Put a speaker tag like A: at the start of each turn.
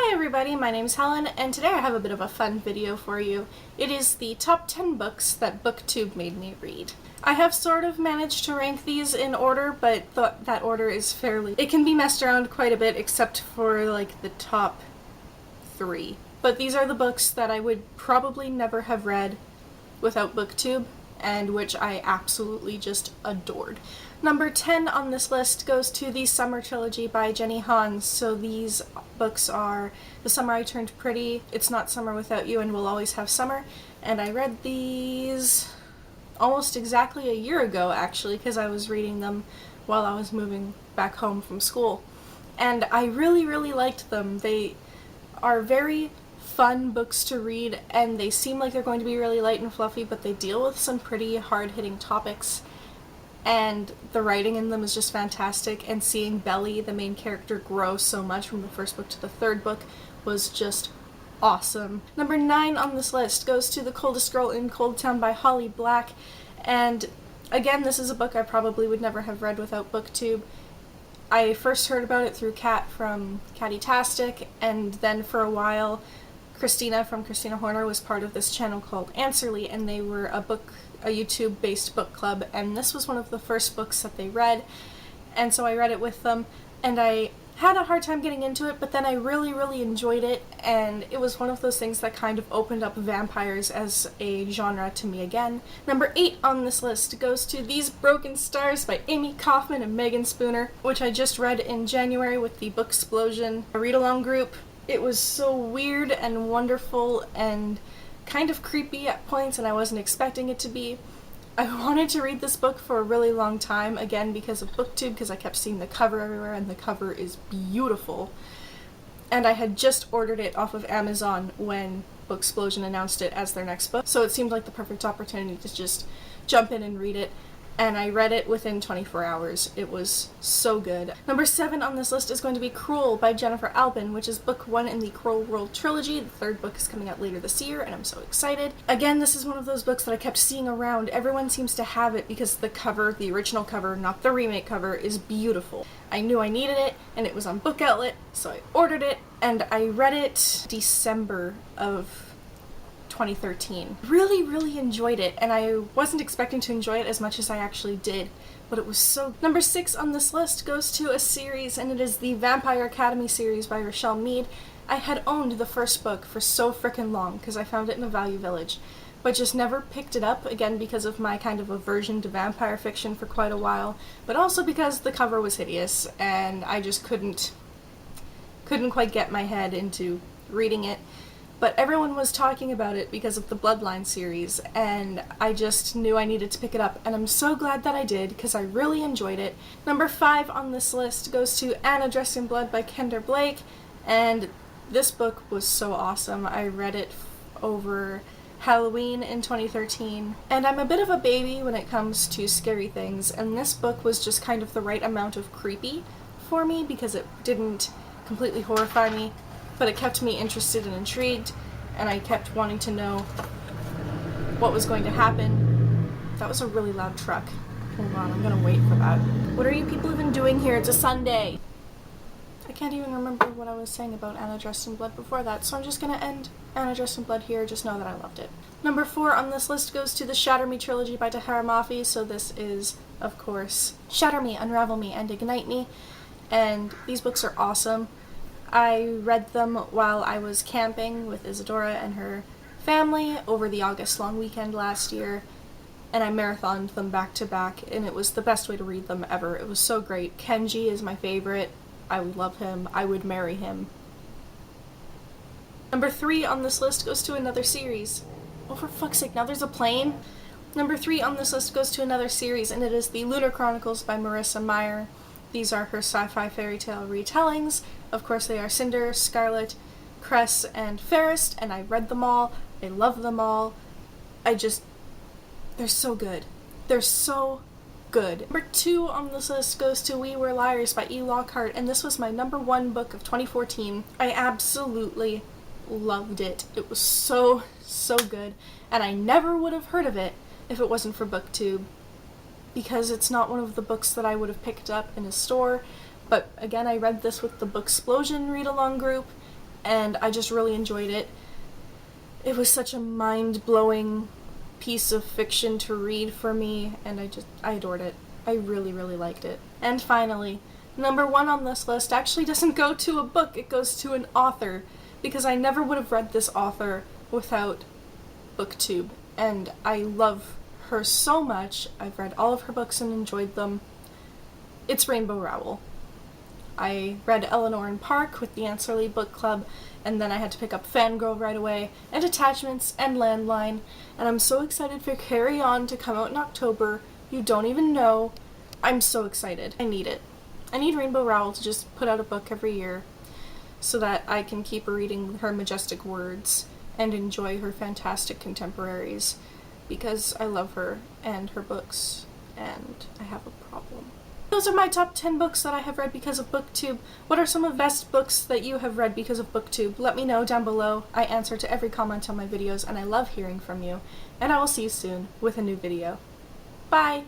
A: Hi everybody, my name's Helen, and today I have a bit of a fun video for you. It is the top 10 books that Booktube made me read. I have sort of managed to rank these in order, but that order is fairly... It can be messed around quite a bit, except for, like, the top 3. But these are the books that I would probably never have read without Booktube, and which I absolutely just adored. Number 10 on this list goes to the Summer Trilogy by Jenny Han. So these books are The Summer I Turned Pretty, It's Not Summer Without You, and We'll Always Have Summer. And I read these almost exactly a year ago, actually, because I was reading them while I was moving back home from school. And I really, really liked them. They are very fun books to read, and they seem like they're going to be really light and fluffy, but they deal with some pretty hard-hitting topics. And the writing in them is just fantastic, and seeing Belly, the main character, grow so much from the first book to the third book was just awesome. Number 9 on this list goes to The Coldest Girl in Coldtown by Holly Black, and again, this is a book I probably would never have read without Booktube. I first heard about it through Kat from Catty-tastic, and then for a while Christina from Christina Horner was part of this channel called Answerly, and they were a YouTube-based book club, and this was one of the first books that they read, and so I read it with them, and I had a hard time getting into it, but then I really, really enjoyed it, and it was one of those things that kind of opened up vampires as a genre to me again. Number 8 on this list goes to These Broken Stars by Amy Kaufman and Megan Spooner, which I just read in January with the Booksplosion read-along group. It was so weird and wonderful and kind of creepy at points, and I wasn't expecting it to be. I wanted to read this book for a really long time, again because of Booktube, because I kept seeing the cover everywhere, and the cover is beautiful. And I had just ordered it off of Amazon when Booksplosion announced it as their next book, so it seemed like the perfect opportunity to just jump in and read it. And I read it within 24 hours. It was so good. Number 7 on this list is going to be Cruel by Jennifer Albin, which is book 1 in the Cruel World trilogy. The third book is coming out later this year, and I'm so excited. Again, this is one of those books that I kept seeing around. Everyone seems to have it because the cover, the original cover, not the remake cover, is beautiful. I knew I needed it, and it was on Book Outlet, so I ordered it, and I read it December of 2013. Really, really enjoyed it, and I wasn't expecting to enjoy it as much as I actually did, but it was so... Number 6 on this list goes to a series, and it is the Vampire Academy series by Rochelle Mead. I had owned the first book for so frickin' long, because I found it in a Value Village, but just never picked it up, again because of my kind of aversion to vampire fiction for quite a while, but also because the cover was hideous, and I just couldn't quite get my head into reading it. But everyone was talking about it because of the Bloodline series, and I just knew I needed to pick it up, and I'm so glad that I did, because I really enjoyed it. Number 5 on this list goes to Anna Dressed in Blood by Kendra Blake, and this book was so awesome. I read it over Halloween in 2013, and I'm a bit of a baby when it comes to scary things, and this book was just kind of the right amount of creepy for me, because it didn't completely horrify me, but it kept me interested and intrigued, and I kept wanting to know what was going to happen. That was a really loud truck. Hold on, I'm gonna wait for that. What are you people even doing here? It's a Sunday! I can't even remember what I was saying about Anna Dressed in Blood before that, so I'm just gonna end Anna Dressed in Blood here. Just know that I loved it. Number 4 on this list goes to the Shadow Me Trilogy by Tahara Mafi, so this is, of course, Shatter Me, Unravel Me, and Ignite Me, and these books are awesome. I read them while I was camping with Isadora and her family over the August long weekend last year, and I marathoned them back to back, and it was the best way to read them ever. It was so great. Kenji is my favorite. I would love him. I would marry him. Number 3 on this list goes to another series. Oh, for fuck's sake, now there's a plane? Number 3 on this list goes to another series, and it is the Lunar Chronicles by Marissa Meyer. These are her sci-fi fairy tale retellings. Of course, they are Cinder, Scarlet, Cress, and Fairest, and I read them all. I love them all. They're so good. They're so good. Number 2 on this list goes to We Were Liars by E. Lockhart, and this was my number 1 book of 2014. I absolutely loved it. It was so, so good, and I never would have heard of it if it wasn't for Booktube, because it's not one of the books that I would have picked up in a store, but again, I read this with the Booksplosion read-along group, and I just really enjoyed it. It was such a mind-blowing piece of fiction to read for me, and I adored it. I really, really liked it. And finally, number 1 on this list actually doesn't go to a book, it goes to an author, because I never would have read this author without Booktube, and I love her so much. I've read all of her books and enjoyed them. It's Rainbow Rowell. I read Eleanor and Park with the Answerly Book Club, and then I had to pick up Fangirl right away, and Attachments, and Landline, and I'm so excited for Carry On to come out in October. You don't even know. I'm so excited. I need it. I need Rainbow Rowell to just put out a book every year so that I can keep reading her majestic words and enjoy her fantastic contemporaries, because I love her and her books, and I have a problem. Those are my top 10 books that I have read because of Booktube. What are some of the best books that you have read because of Booktube? Let me know down below. I answer to every comment on my videos, and I love hearing from you. And I will see you soon with a new video. Bye!